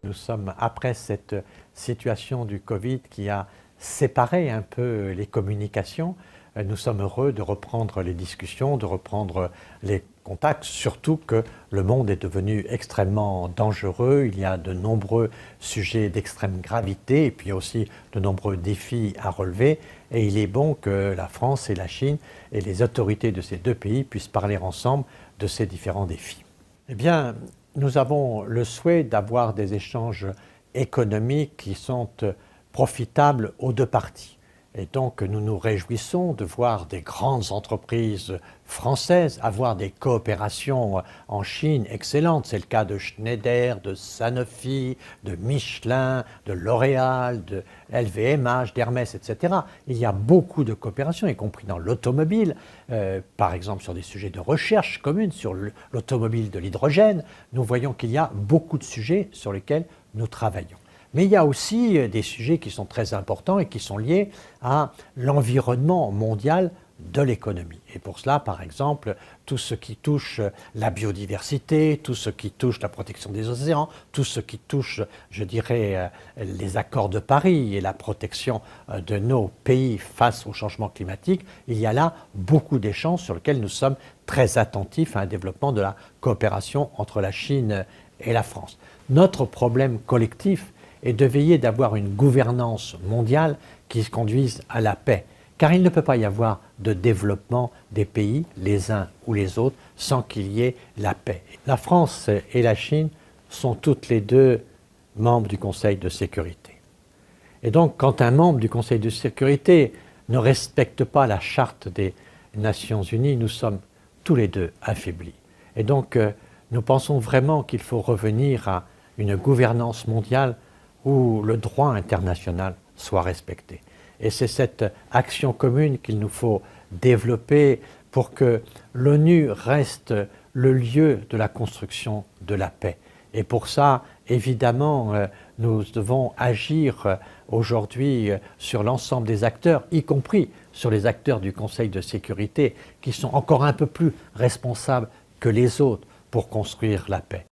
Nous sommes après cette situation du Covid qui a séparé un peu les communications. Nous sommes heureux de reprendre les discussions, de reprendre les contacts, surtout que le monde est devenu extrêmement dangereux. Il y a de nombreux sujets d'extrême gravité et puis aussi de nombreux défis à relever. Et il est bon que la France et la Chine et les autorités de ces deux pays puissent parler ensemble de ces différents défis. Eh bien, nous avons le souhait d'avoir des échanges économiques qui sont profitables aux deux parties. Et donc nous nous réjouissons de voir des grandes entreprises françaises avoir des coopérations en Chine excellentes. C'est le cas de Schneider, de Sanofi, de Michelin, de L'Oréal, de LVMH, d'Hermès, etc. Il y a beaucoup de coopérations, y compris dans l'automobile, par exemple sur des sujets de recherche commune, sur l'automobile de l'hydrogène. Nous voyons qu'il y a beaucoup de sujets sur lesquels nous travaillons. Mais il y a aussi des sujets qui sont très importants et qui sont liés à l'environnement mondial de l'économie. Et pour cela, par exemple, tout ce qui touche la biodiversité, tout ce qui touche la protection des océans, tout ce qui touche, je dirais, les accords de Paris et la protection de nos pays face au changement climatique, il y a là beaucoup d'échanges sur lesquels nous sommes très attentifs à un développement de la coopération entre la Chine et la France. Notre problème collectif est de veiller d'avoir une gouvernance mondiale qui se conduise à la paix. Car il ne peut pas y avoir de développement des pays, les uns ou les autres, sans qu'il y ait la paix. La France et la Chine sont toutes les deux membres du Conseil de sécurité. Et donc, quand un membre du Conseil de sécurité ne respecte pas la charte des Nations Unies, nous sommes tous les deux affaiblis. Et donc, nous pensons vraiment qu'il faut revenir à une gouvernance mondiale où le droit international soit respecté. Et c'est cette action commune qu'il nous faut développer pour que l'ONU reste le lieu de la construction de la paix. Et pour ça, évidemment, nous devons agir aujourd'hui sur l'ensemble des acteurs, y compris sur les acteurs du Conseil de sécurité, qui sont encore un peu plus responsables que les autres pour construire la paix.